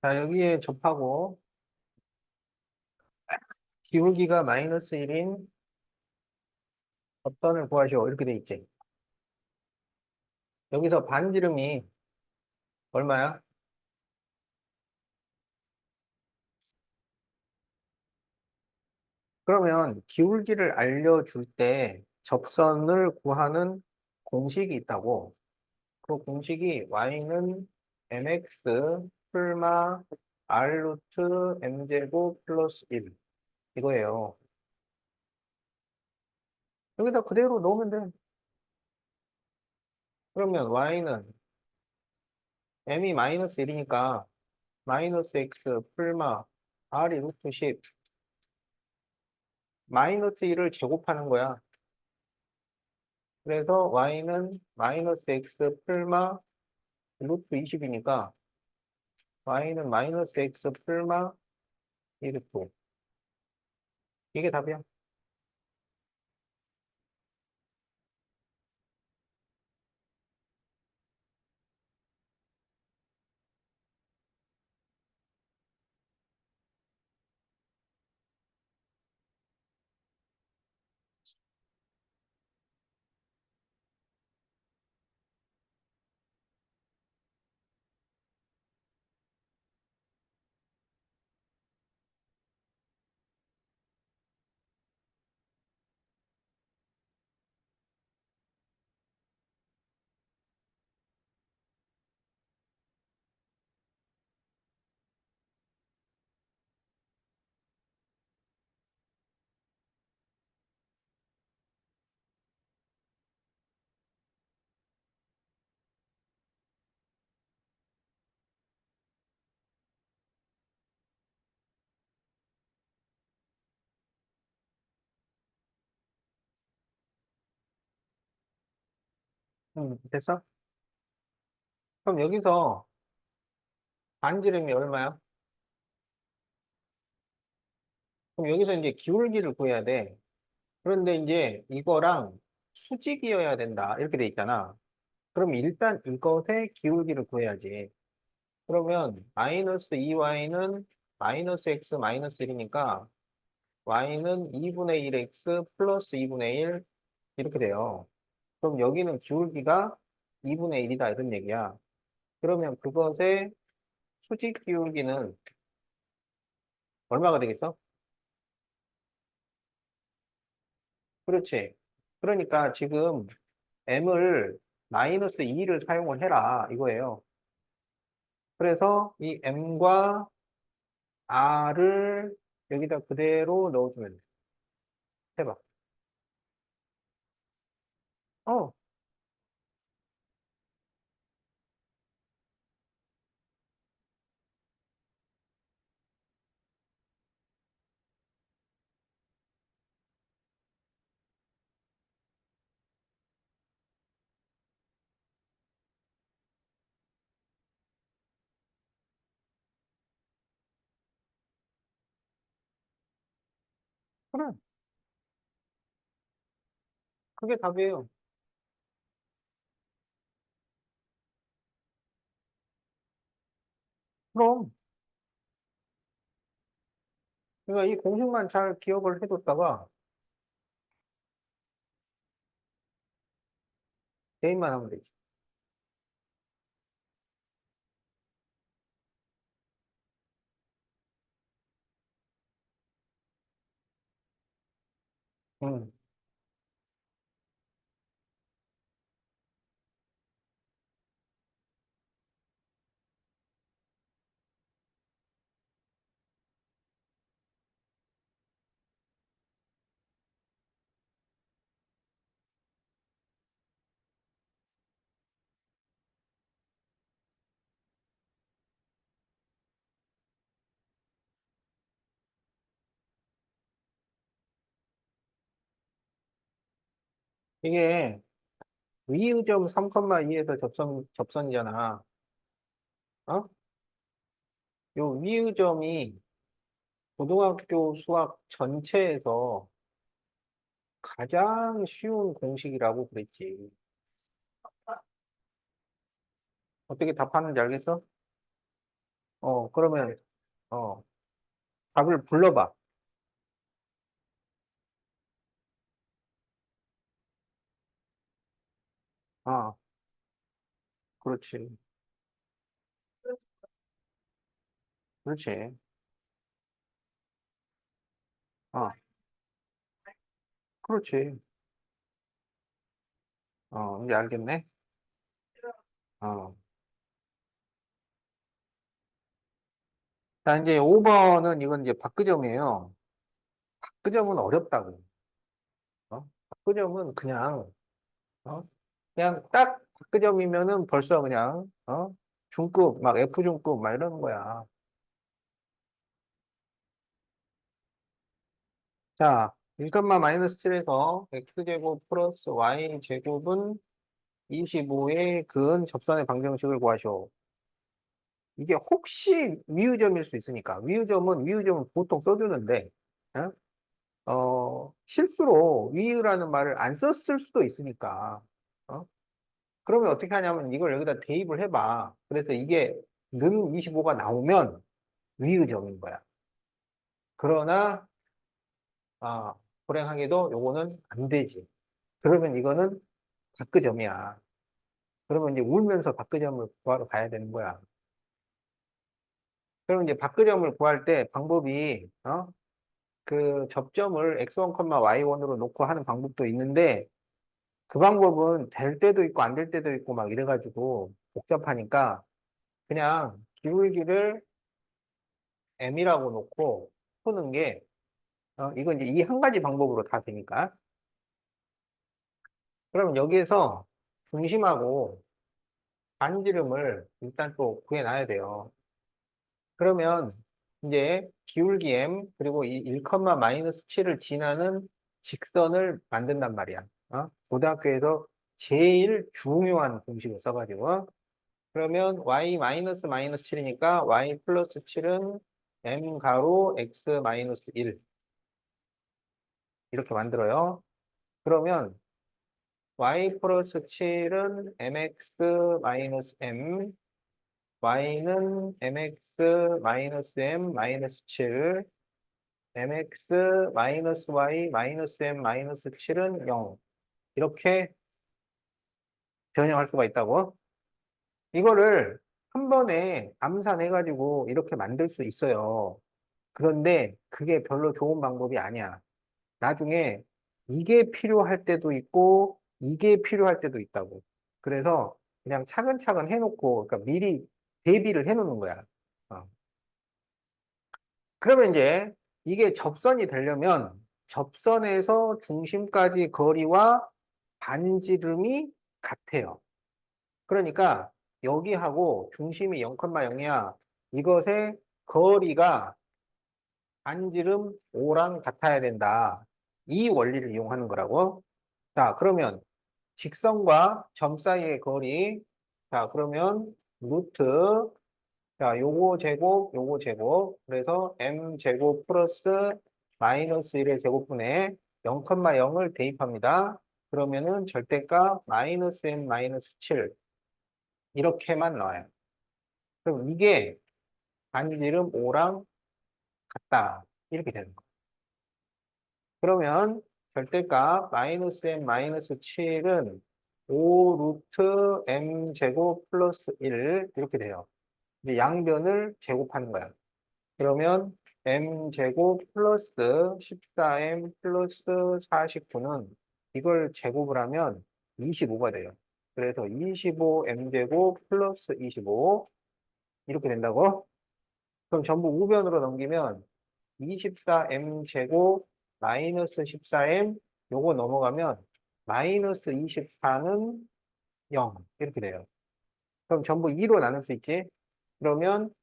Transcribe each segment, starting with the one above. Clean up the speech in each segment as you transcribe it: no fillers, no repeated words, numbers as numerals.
자, 여기에 접하고 기울기가 마이너스 1인 접선을 구하시오. 이렇게 돼 있지. 여기서 반지름이 얼마야? 그러면 기울기를 알려줄 때 접선을 구하는 공식이 있다고. 그 공식이 y는 mx 풀마 r 루트 m제곱 플러스 1 이거예요. 여기다 그대로 넣으면 돼. 그러면 y는 m이 마이너스 1이니까 마이너스 x 풀마 r이 루트 10 마이너스 1을 제곱하는 거야. 그래서 y는 마이너스 x 풀마 루트 20이니까 y는 마이너스 x 풀마 1루트 이게 답이야. 됐어? 그럼 여기서 반지름이 얼마야? 그럼 여기서 이제 기울기를 구해야 돼. 그런데 이제 이거랑 수직이어야 된다. 이렇게 돼 있잖아. 그럼 일단 이것의 기울기를 구해야지. 그러면 마이너스 2y는 마이너스 x 마이너스 1이니까 y는 2분의 1x 플러스 2분의 1 이렇게 돼요. 그럼 여기는 기울기가 2분의 1이다 이런 얘기야. 그러면 그것의 수직 기울기는 얼마가 되겠어? 그렇지. 그러니까 지금 m을 마이너스 2를 사용을 해라 이거예요. 그래서 이 m과 r을 여기다 그대로 넣어주면 돼. 해봐. 어, 그래. 그게 답이에요. 그럼. 그러니까 이 공식만 잘 기억을 해뒀다가 대입만 하면 되지. 음. 이게 위의점 3,2에서 접선이잖아. 어? 요 위의점이 고등학교 수학 전체에서 가장 쉬운 공식이라고 그랬지. 어떻게 답하는지 알겠어? 그러면, 어, 답을 불러봐. 어, 그렇지. 그렇지. 어, 그렇지. 이제 알겠네. 어. 자, 이제 5번은 이건 이제 박근점이에요. 박근점은 어렵다고. 박근점은 어? 그냥 딱 박근점이면은 벌써 그냥, 중급, 막 F중급, 막 이러는 거야. 자, 1컴마 마이너스 7에서 X제곱 플러스 Y제곱은 25의 근 접선의 방정식을 구하시오. 이게 혹시 위의점일 수 있으니까. 위의점은 보통 써주는데, 실수로 위의라는 말을 안 썼을 수도 있으니까. 어? 그러면 어떻게 하냐면 이걸 여기다 대입을 해봐. 그래서 이게 는 25가 나오면 위의점인 거야. 그러나, 아, 불행하게도 요거는 안 되지. 그러면 이거는 박그점이야. 그러면 이제 울면서 박그점을 구하러 가야 되는 거야. 그러면 이제 박그점을 구할 때 방법이, 그 접점을 x1, y1으로 놓고 하는 방법도 있는데, 그 방법은 될 때도 있고 안 될 때도 있고 막 이래가지고 복잡하니까 그냥 기울기를 m이라고 놓고 푸는 게, 이건 이제 이 한 가지 방법으로 다 되니까. 그럼 여기에서 중심하고 반지름을 일단 또 구해놔야 돼요. 그러면 이제 기울기 m 그리고 이 1, 마이너스 7을 지나는 직선을 만든단 말이야. 고등학교에서 제일 중요한 공식을 써가지고 그러면 y 마이너스 마이너스 7이니까 y 플러스 7은 m 가로 x 마이너스 1 이렇게 만들어요. 그러면 y 플러스 7은 mx 마이너스 m y는 mx 마이너스 m 마이너스 7 mx 마이너스 y 마이너스 m 마이너스 7은 0 이렇게 변형할 수가 있다고. 이거를 한 번에 암산해가지고 이렇게 만들 수 있어요. 그런데 그게 별로 좋은 방법이 아니야. 나중에 이게 필요할 때도 있고 이게 필요할 때도 있다고. 그래서 그냥 차근차근 해놓고 그러니까 미리 대비를 해놓는 거야. 어. 그러면 이제 이게 접선이 되려면 접선에서 중심까지 거리와 반지름이 같아요. 그러니까 여기하고 중심이 0,0이야. 이것의 거리가 반지름 5랑 같아야 된다. 이 원리를 이용하는 거라고. 자, 그러면 직선과 점 사이의 거리. 자, 그러면 루트. 자, 요거 제곱. 그래서 m 제곱 플러스 마이너스 1의 제곱분에 0,0을 대입합니다. 그러면은 절대값 마이너스 m 마이너스 7 이렇게만 나와요. 그럼 이게 반지름 5랑 같다. 이렇게 되는 거예요. 그러면 절대값 마이너스 m 마이너스 7은 5 루트 m 제곱 플러스 1 이렇게 돼요. 이제 양변을 제곱하는 거야. 그러면 m 제곱 플러스 14m 플러스 49는 이걸 제곱을 하면 25가 돼요. 그래서 25m 제곱 플러스 25 이렇게 된다고? 그럼 전부 우변으로 넘기면 24m 제곱 마이너스 14m 요거 넘어가면 마이너스 24는 0 이렇게 돼요. 그럼 전부 2로 나눌 수 있지? 그러면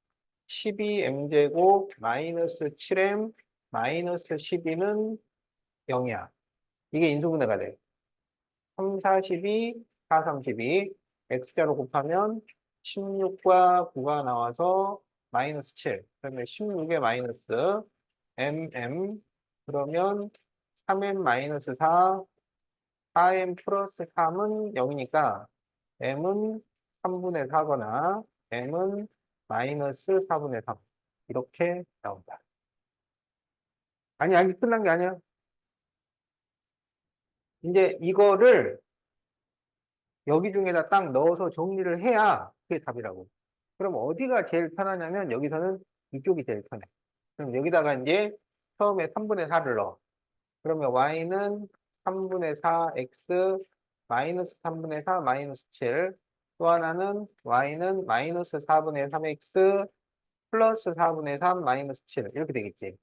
12m 제곱 마이너스 7m 마이너스 12는 0이야. 이게 인수분해가 돼. 3, 42, 4, 32 x자로 곱하면 16과 9가 나와서 마이너스 7. 그러면 16의 마이너스 mm 그러면 3m 마이너스 4, 4m 플러스 3은 0이니까 m은 3분의 4거나 m은 마이너스 4분의 3. 이렇게 나온다. 아니, 아니, 끝난 게 아니야. 이제 이거를 여기 중에다 딱 넣어서 정리를 해야 그게 답이라고. 그럼 어디가 제일 편하냐면 여기서는 이쪽이 제일 편해. 그럼 여기다가 이제 처음에 3분의 4를 넣어. 그러면 y는 3분의 4x 마이너스 3분의 4 마이너스 7. 또 하나는 y는 마이너스 4분의 3x 플러스 4분의 3 마이너스 7. 이렇게 되겠지.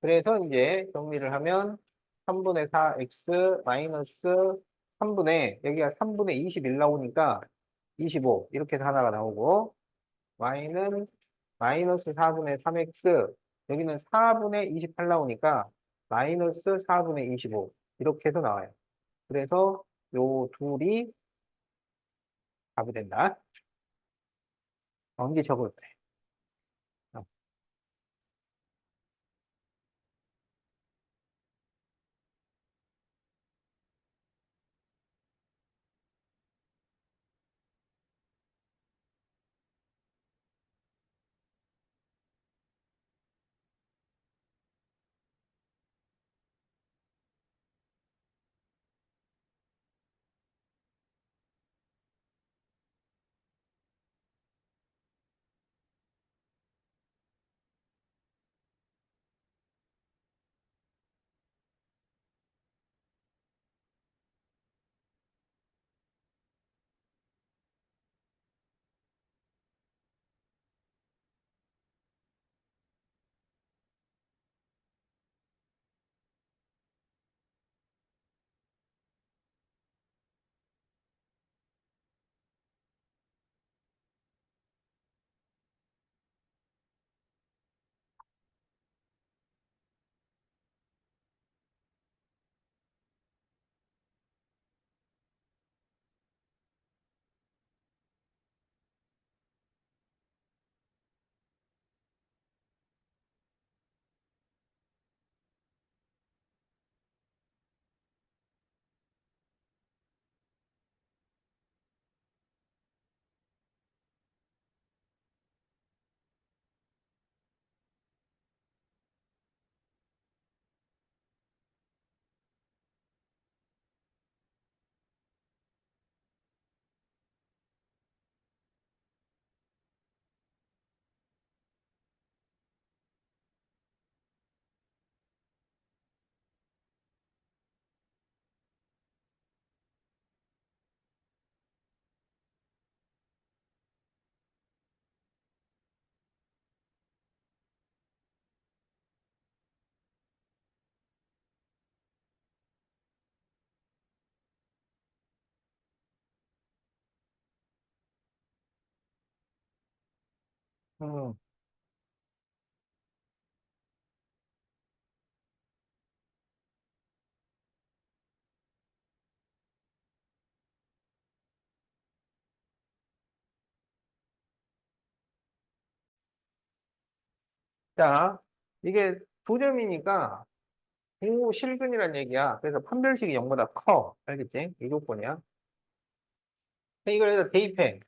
그래서 이제 정리를 하면 3분의 4x 마이너스 3분의 여기가 3분의 21 나오니까 25 이렇게 해서 하나가 나오고 y는 마이너스 4분의 3x 여기는 4분의 28 나오니까 마이너스 4분의 25 이렇게 해서 나와요. 그래서 요 둘이 답이 된다. 언제 적을 때. 어. 음. 자, 이게 두 점이니까 공무실근이란 얘기야. 그래서 판별식이 0보다 커. 알겠지? 이 조건이야. 이걸 해서 대입해.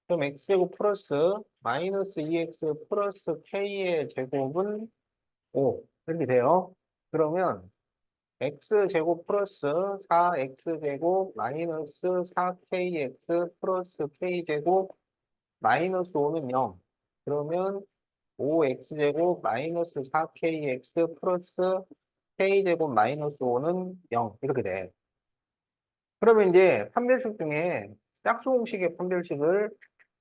그럼 x제곱 플러스 마이너스 2x 플러스 k의 제곱은 5 이렇게 돼요. 그러면 x제곱 플러스 4x제곱 마이너스 4kx 플러스 k제곱 마이너스 5는 0. 그러면 5x제곱 마이너스 4kx 플러스 k제곱 마이너스 5는 0 이렇게 돼. 그러면 이제 판별식 중에 짝수 공식의 판별식을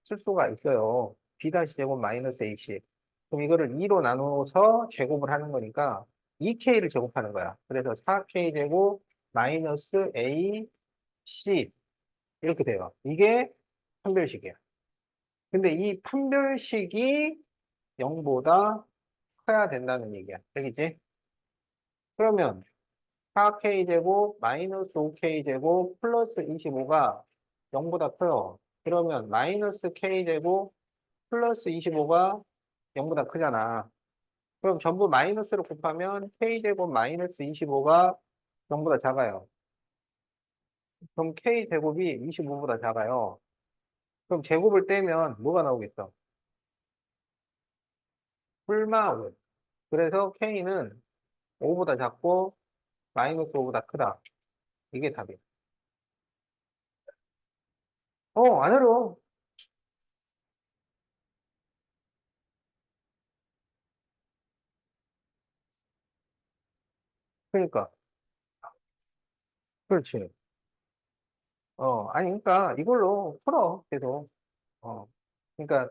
쓸 수가 있어요. b-제곱 마이너스 ac. 그럼 이거를 2로 나누어서 제곱을 하는 거니까 2k를 제곱하는 거야. 그래서 4k제곱 마이너스 ac 이렇게 돼요. 이게 판별식이야. 근데 이 판별식이 0보다 커야 된다는 얘기야. 알겠지? 그러면 4k제곱 마이너스 5k제곱 플러스 25가 0보다 커요. 그러면 마이너스 k제곱 플러스 25가 0보다 크잖아. 그럼 전부 마이너스로 곱하면 k제곱 마이너스 25가 0보다 작아요. 그럼 k제곱이 25보다 작아요. 그럼 제곱을 떼면 뭐가 나오겠어? 뿔마 5. 그래서 K는 5보다 작고 마이너스 5보다 크다. 이게 답이야. 안 어려워. 그러니까. 그렇지. 아니, 그러니까 이걸로 풀어, 계속. 어. 그러니까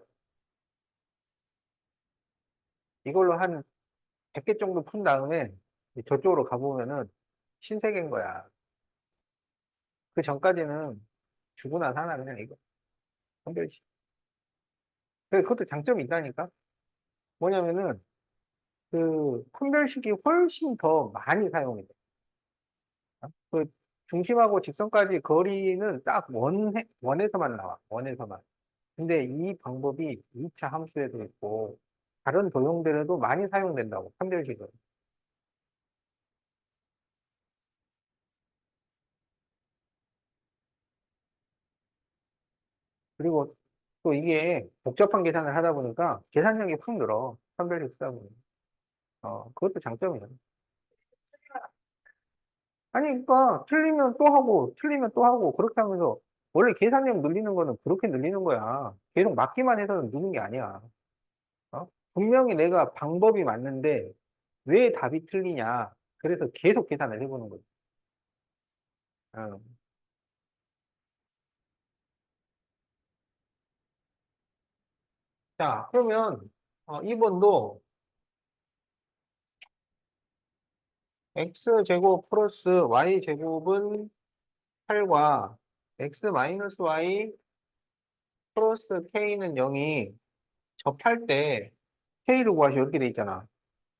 이걸로 한 100개 정도 푼 다음에 저쪽으로 가보면은 신세계인 거야. 그 전까지는 주구나 하나 그냥 이거. 한별씩. 그것도 장점이 있다니까? 뭐냐면은 그 판별식이 훨씬 더 많이 사용이 돼. 그 중심하고 직선까지 거리는 딱 원에서만 나와. 원에서만. 근데 이 방법이 2차 함수에도 있고 다른 도형들에도 많이 사용된다고, 판별식은. 그리고 또 이게 복잡한 계산을 하다 보니까 계산량이 푹 늘어. 판별식 쓰다 보면. 그것도 장점이야. 아니, 그러니까 틀리면 또 하고, 틀리면 또 하고, 그렇게 하면서 원래 계산량 늘리는 거는 그렇게 늘리는 거야. 계속 맞기만 해서는 느는 게 아니야. 분명히 내가 방법이 맞는데 왜 답이 틀리냐. 그래서 계속 계산을 해보는 거지. 어. 자, 그러면 2번도 x제곱 플러스 y제곱은 8과 x 마이너스 y 플러스 k는 0이 접할 때 k를 구하시오 이렇게 돼 있잖아.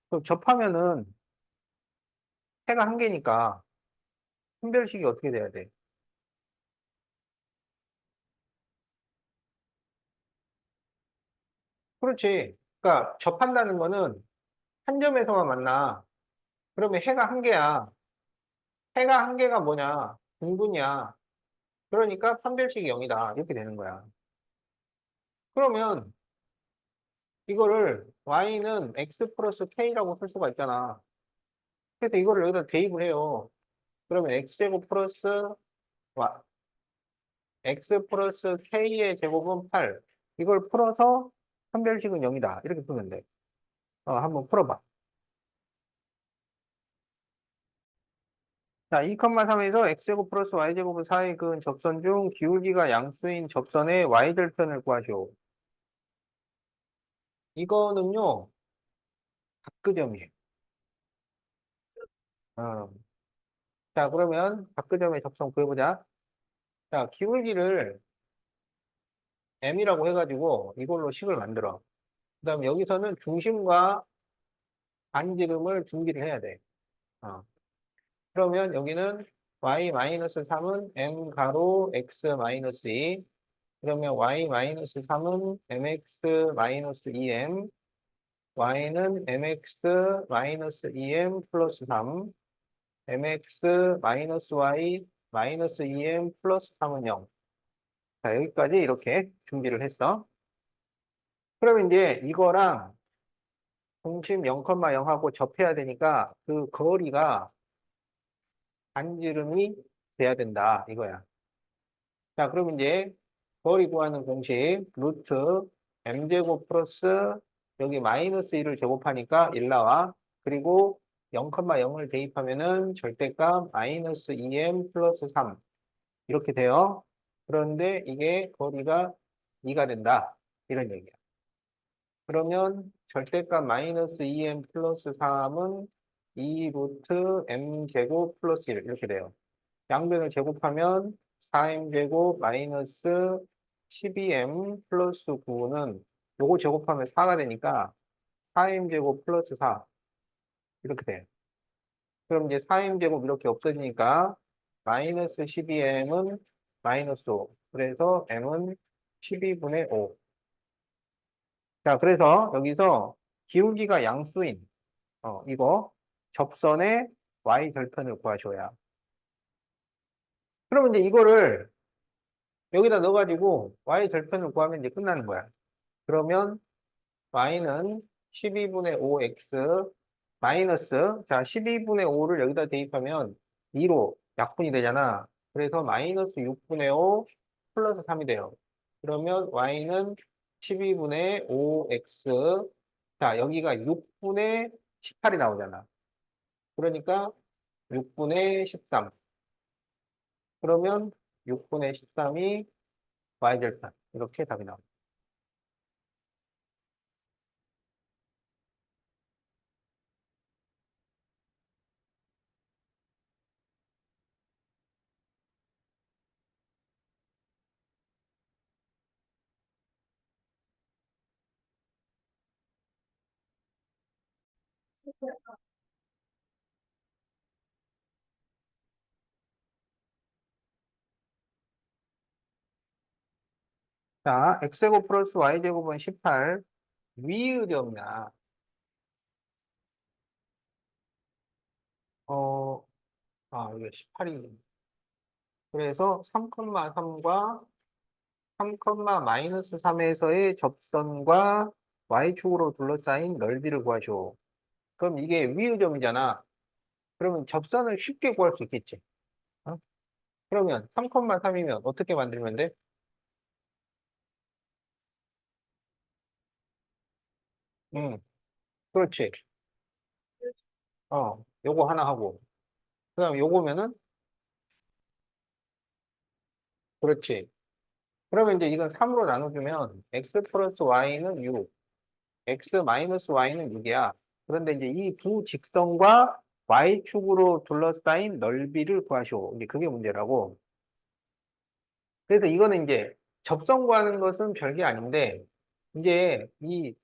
그럼 접하면은 해가 한 개니까 분별식이 어떻게 돼야 돼? 그렇지. 그러니까 접한다는 거는 한 점에서만 만나. 그러면 해가 한 개야. 해가 한 개가 뭐냐? 분분이야. 그러니까 판별식이 0이다. 이렇게 되는 거야. 그러면 이거를 y는 x 플러스 k라고 쓸 수가 있잖아. 그래서 이거를 여기다 대입을 해요. 그러면 x제곱 플러스 와, x 플러스 k의 제곱은 8. 이걸 풀어서 판별식은 0이다. 이렇게 풀면 돼. 한번 풀어봐. 자, 2,3에서 x제곱 플러스 y제곱은 4의 그은 접선 중 기울기가 양수인 접선의 y절편을 구하시오. 이거는요, 각그점이에요. 어. 자, 그러면 각그점의 접선 구해보자. 자, 기울기를 m이라고 해가지고 이걸로 식을 만들어. 그 다음에 여기서는 중심과 반지름을 분기를 해야 돼. 어. 그러면 여기는 y-3은 m 가로 x 마이너스 2. 그러면 y-3은 mx 마이너스 2m. y는 mx 마이너스 2m 플러스 3. mx 마이너스 y 마이너스 2m 플러스 3은 0. 자, 여기까지 이렇게 준비를 했어. 그러면 이제 이거랑 중심 0,0하고 접해야 되니까 그 거리가 반지름이 돼야 된다. 이거야. 자, 그러면 이제 거리 구하는 공식 루트 m제곱 플러스 여기 마이너스 1을 제곱하니까 1 나와. 그리고 0,0을 대입하면은 절대값 마이너스 2m 플러스 3 이렇게 돼요. 그런데 이게 거리가 2가 된다. 이런 얘기야. 그러면 절대값 마이너스 2m 플러스 3은 2 루트 m 제곱 플러스 1 이렇게 돼요. 양변을 제곱하면 4m 제곱 마이너스 12m 플러스 9는 요거 제곱하면 4가 되니까 4m 제곱 플러스 4 이렇게 돼요. 그럼 이제 4m 제곱 이렇게 없어지니까 마이너스 12m은 마이너스 5. 그래서 m은 12분의 5. 자, 그래서 여기서 기울기가 양수인 이거 접선의 y 절편을 구하셔야. 그러면 이제 이거를 여기다 넣어가지고 y 절편을 구하면 이제 끝나는 거야. 그러면 y는 12분의 5x 마이너스, 자, 12분의 5를 여기다 대입하면 2로 약분이 되잖아. 그래서 마이너스 6분의 5 플러스 3이 돼요. 그러면 y는 12분의 5x, 자, 여기가 6분의 18이 나오잖아. 그러니까 6분의 13. 그러면 6분의 13이 y절편. 이렇게 답이 나옵니다. 자, x제곱 플러스 y제곱은 18. 위의점이야. 어, 이게 18이. 그래서 3,3과 3, 마이너스 3에서의 접선과 y축으로 둘러싸인 넓이를 구하시오. 그럼 이게 위의점이잖아. 그러면 접선을 쉽게 구할 수 있겠지. 어? 그러면 3,3이면 어떻게 만들면 돼? 응, 그렇지. 요거 하나 하고. 그 다음에 요거면은, 그렇지. 그러면 이제 이건 3으로 나눠주면 x 플러스 y는 6, x 마이너스 y는 6이야. 그런데 이제 이 두 직선과 y축으로 둘러싸인 넓이를 구하시오. 이제 그게 문제라고. 그래서 이거는 이제 접선 구하는 것은 별게 아닌데, 이제 이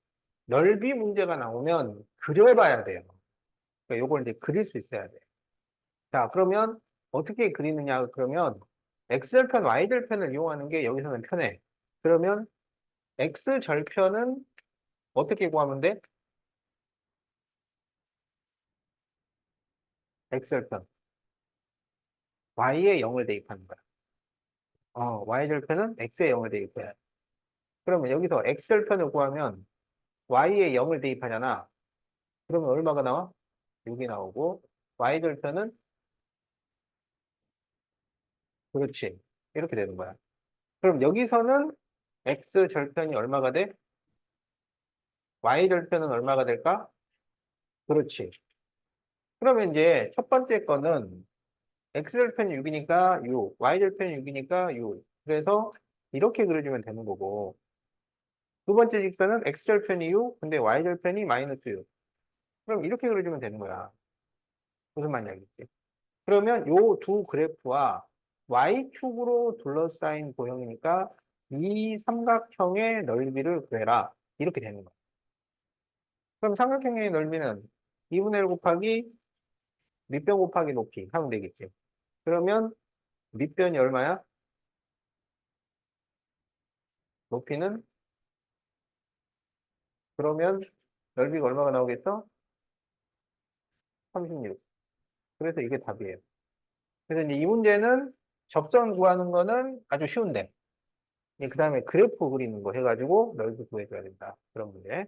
넓이 문제가 나오면 그려봐야 돼요. 그러니까 요걸 이제 그릴 수 있어야 돼. 자, 그러면 어떻게 그리느냐? 그러면 x절편, y절편을 이용하는 게 여기서는 편해. 그러면 x절편은 어떻게 구하면 돼? x절편. y에 0을 대입하는 거야. y절편은 x에 0을 대입해. 그러면 여기서 x절편을 구하면 y에 0을 대입하잖아. 그러면 얼마가 나와? 6이 나오고, y절편은 그렇지. 이렇게 되는 거야. 그럼 여기서는 x절편이 얼마가 돼? y절편은 얼마가 될까? 그렇지. 그러면 이제 첫 번째 거는 x절편이 6이니까 6, y절편이 6이니까 6. 그래서 이렇게 그려주면 되는 거고. 두 번째 직선은 x절편이 6, 근데 y절편이 마이너스 6. 그럼 이렇게 그려주면 되는 거야. 무슨 말인지 알겠지? 그러면 요 두 그래프와 y축으로 둘러싸인 도형이니까 이 삼각형의 넓이를 구해라. 이렇게 되는 거야. 그럼 삼각형의 넓이는 2분의 1 곱하기 밑변 곱하기 높이 하면 되겠지. 그러면 밑변이 얼마야? 높이는? 그러면 넓이가 얼마가 나오겠어? 36. 그래서 이게 답이에요. 그래서 이제 이 문제는 접선 구하는 거는 아주 쉬운데, 그 다음에 그래프 그리는 거 해가지고 넓이 구해줘야 된다. 그런 문제.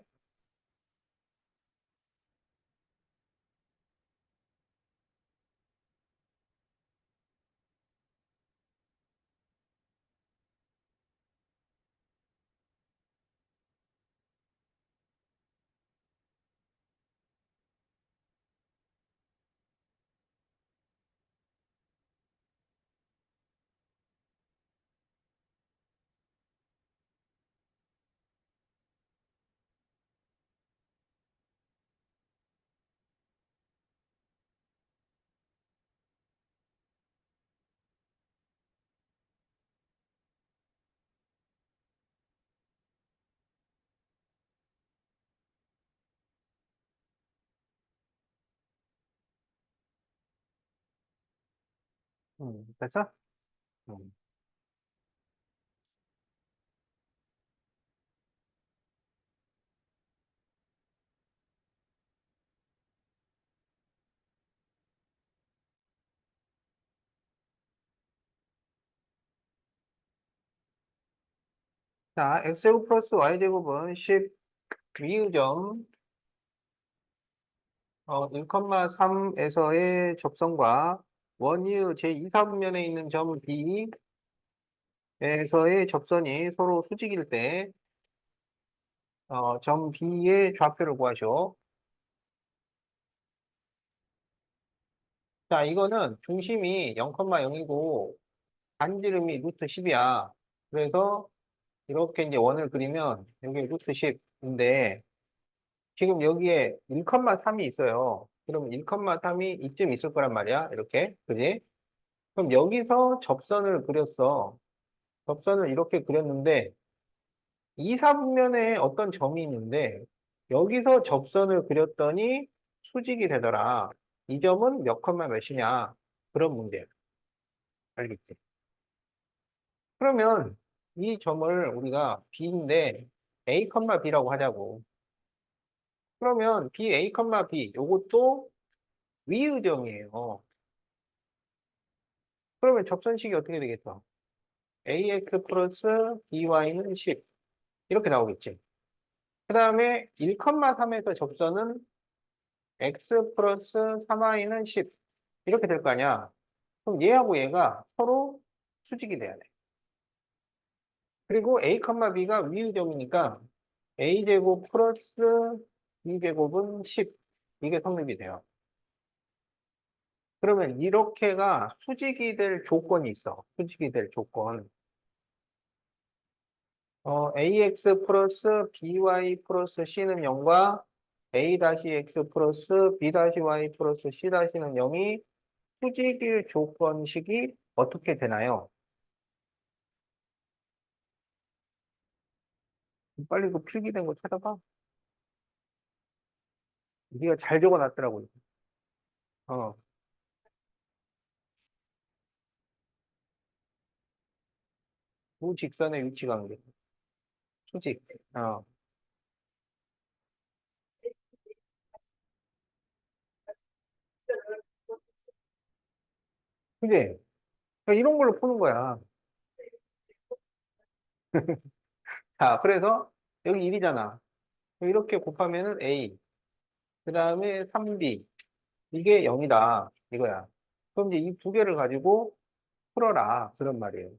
됐어? 음. 자, x제곱 플러스 y제곱은 10 위의점 1,3에서의 접선과 원유 제2사분면에 있는 점 B에서의 접선이 서로 수직일 때, 점 B의 좌표를 구하시오. 자, 이거는 중심이 0,0이고, 반지름이 루트 10이야. 그래서 이렇게 이제 원을 그리면 여기 루트 10인데, 지금 여기에 1,3이 있어요. 그럼 1,3이 이쯤 있을 거란 말이야. 이렇게. 그지? 그럼 여기서 접선을 그렸어. 접선을 이렇게 그렸는데, 이사분면에 어떤 점이 있는데, 여기서 접선을 그렸더니 수직이 되더라. 이 점은 몇 컴마 몇이냐? 그런 문제야. 알겠지? 그러면 이 점을 우리가 B인데, A, B라고 하자고. 그러면 B, A, B, 요것도 위의점이에요. 그러면 접선식이 어떻게 되겠어? AX 플러스 BY는 10. 이렇게 나오겠지. 그 다음에 1,3에서 접선은 x 플러스 3y는 10. 이렇게 될 거 아니야. 그럼 얘하고 얘가 서로 수직이 돼야 돼. 그리고 a, b가 위의점이니까 a제곱 플러스 b제곱은 10. 이게 성립이 돼요. 그러면 이렇게가 수직이 될 조건이 있어. 수직이 될 조건. ax 플러스 by 플러스 c는 0과 a-x 플러스 b-y 플러스 c-는 0이 수직일 조건식이 어떻게 되나요? 빨리 그 필기된 거 찾아봐. 네가 잘 적어놨더라고. 어, 우직선의 위치 관계. 수직. 어, 그지? 그러니까 이런 걸로 푸는 거야. 자, 그래서 여기 1이잖아. 이렇게 곱하면은 A. 그 다음에 3B. 이게 0이다. 이거야. 그럼 이제 이 두 개를 가지고 풀어라. 그런 말이에요.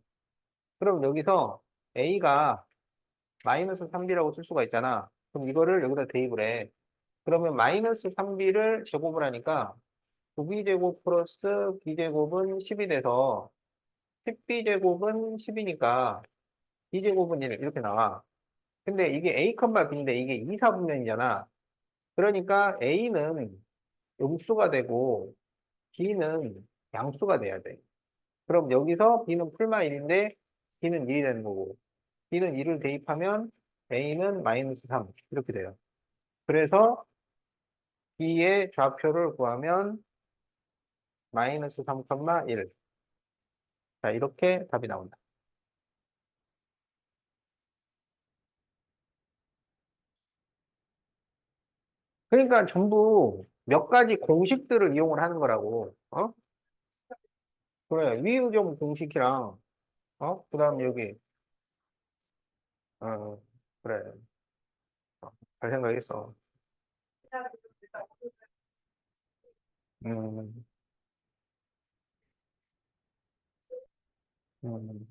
그럼 여기서 A가 마이너스 3B라고 쓸 수가 있잖아. 그럼 이거를 여기다 대입을 해. 그러면 마이너스 3B를 제곱을 하니까 9B제곱 플러스 B제곱은 10이 돼서 10B제곱은 10이니까 B제곱은 1 이렇게 나와. 근데 이게 A, B인데 이게 이사분면이잖아. 그러니까 A는 음수가 되고 B는 양수가 돼야 돼. 그럼 여기서 B는 풀마 1인데 B는 1이 되는 거고 B는 1을 대입하면 A는 마이너스 3 이렇게 돼요. 그래서 B의 좌표를 구하면 마이너스 3,1. 자, 이렇게 답이 나온다. 그러니까 전부 몇 가지 공식들을 이용을 하는 거라고. 어? 그래. 위의점 공식이랑, 그 다음 여기, 어, 그래. 잘 생각했어. 음, 음.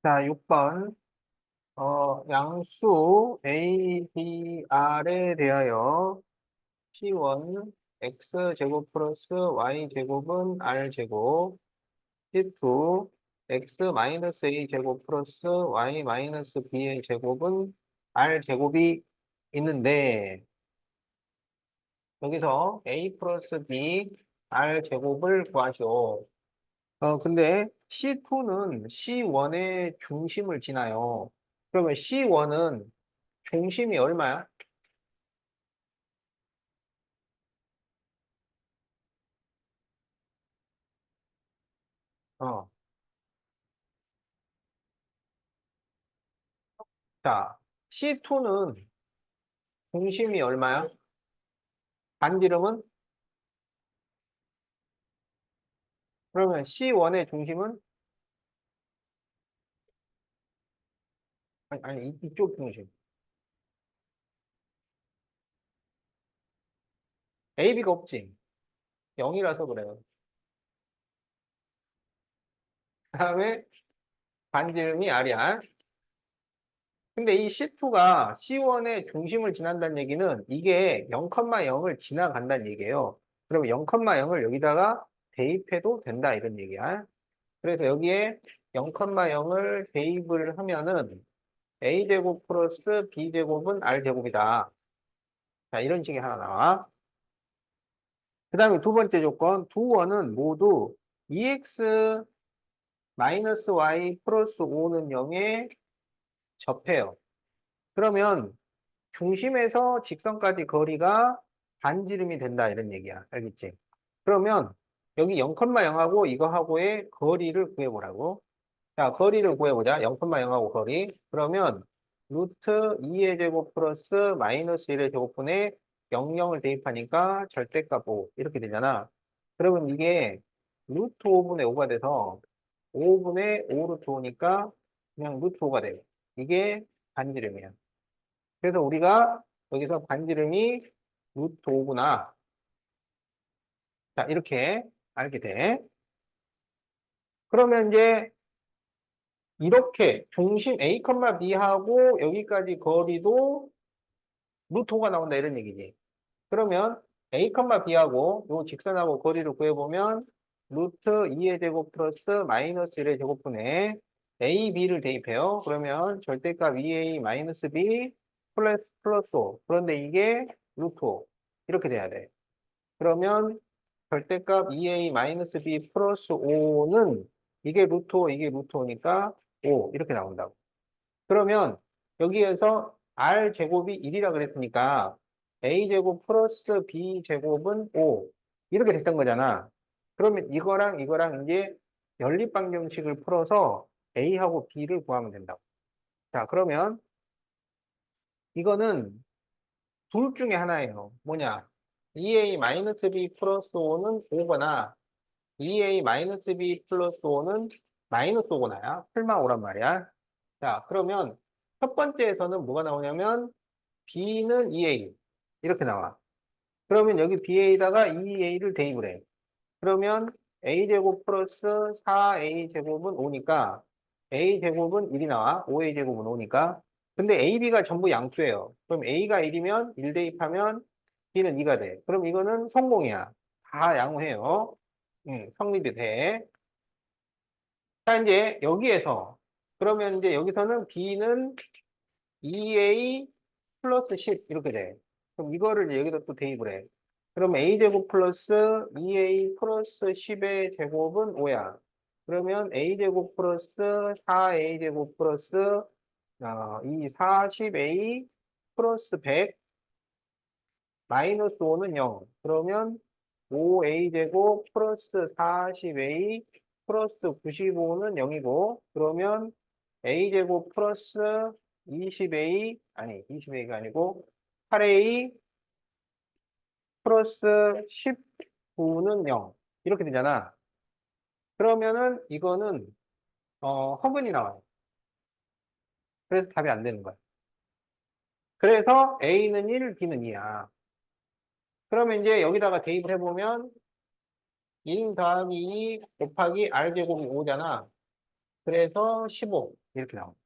자, 6번. 양수 A, B, R에 대하여 C1 X제곱 플러스 Y제곱은 R제곱, C2 X 마이너스 A제곱 플러스 Y 마이너스 B의 제곱은 R제곱이 있는데, 여기서 A 플러스 B R제곱을 구하시오. 근데 C2는 C1의 중심을 지나요. 그러면 C1은 중심이 얼마야? 어, 자, C2는 중심이 얼마야? 반지름은? 그러면 C1의 중심은? 아니, 이쪽 중심. AB가 없지. 0이라서 그래요. 그 다음에 반지름이 R이야. 근데 이 C2가 C1의 중심을 지난다는 얘기는 이게 0,0을 지나간다는 얘기예요. 그러면 0,0을 여기다가 대입해도 된다 이런 얘기야. 그래서 여기에 0,0을 대입을 하면은 A제곱 플러스 B제곱은 R제곱이다. 자, 이런 식이 하나 나와. 그 다음에 두 번째 조건, 두 원은 모두 2x 마이너스 y 플러스 5는 0에 접해요. 그러면 중심에서 직선까지 거리가 반지름이 된다 이런 얘기야. 알겠지? 그러면 여기 0,0하고 이거하고의 거리를 구해보라고. 자, 거리를 구해보자. 0,0하고 거리. 그러면 루트 2의 제곱 플러스 마이너스 1의 제곱분에 00을 대입하니까 절대값 5 이렇게 되잖아. 그러면 이게 루트 5분의 5가 돼서 5분의 5 루트 5니까 그냥 루트 5가 돼요. 이게 반지름이야. 그래서 우리가 여기서 반지름이 루트 5구나. 자, 이렇게 알게 돼. 그러면 이제 이렇게 중심 A, B하고 여기까지 거리도 루트 5가 나온다 이런 얘기지. 그러면 A, B하고 요 직선하고 거리를 구해보면 루트 2의 제곱 플러스 마이너스 1의 제곱분에 A, B를 대입해요. 그러면 절대값 2A 마이너스 B 플러스 5. 그런데 이게 루트 5. 이렇게 돼야 돼. 그러면 절대값 2A 마이너스 B 플러스 5는 이게 루트 5, 이게 루트 5니까 5 이렇게 나온다고. 그러면 여기에서 R 제곱이 1이라 그랬으니까 A 제곱 플러스 B 제곱은 5 이렇게 됐던 거잖아. 그러면 이거랑 이제 연립방정식을 풀어서 A하고 B를 구하면 된다고. 자, 그러면 이거는 둘 중에 하나예요. 뭐냐? 2A 마이너스 B 플러스 5는 5거나 2A 마이너스 B 플러스 5는 마이너스 5거나야. 풀만 오란 말이야. 자, 그러면 첫 번째에서는 뭐가 나오냐면 B는 2A 이렇게 나와. 그러면 여기 BA에다가 2A를 대입을 해. 그러면 A제곱 플러스 4A제곱은 5니까 A제곱은 1이 나와. 5A제곱은 5니까. 근데 AB가 전부 양수예요. 그럼 A가 1이면 1 대입하면 B는 2가 돼. 그럼 이거는 성공이야. 다 양호해요. 성립이 돼. 자, 이제 여기에서 그러면 이제 여기서는 B는 2A 플러스 10 이렇게 돼. 그럼 이거를 이제 여기다 또 대입을 해. 그럼 A제곱 플러스 2A 플러스 10의 제곱은 5야. 그러면 A제곱 플러스 4A제곱 플러스 이 40A 플러스 100 마이너스 5는 0. 그러면 5A제곱 플러스 40A 플러스 95는 0이고 그러면 A제곱 플러스 20A 아니 20A가 아니고 8A 플러스 19는 0 이렇게 되잖아. 그러면은 이거는 허근이 나와요. 그래서 답이 안 되는 거야. 그래서 A는 1, B는 2야. 그러면 이제 여기다가 대입을 해보면 1 더하기 2 곱하기 R제곱이 5잖아. 그래서 15 이렇게 나옵니다.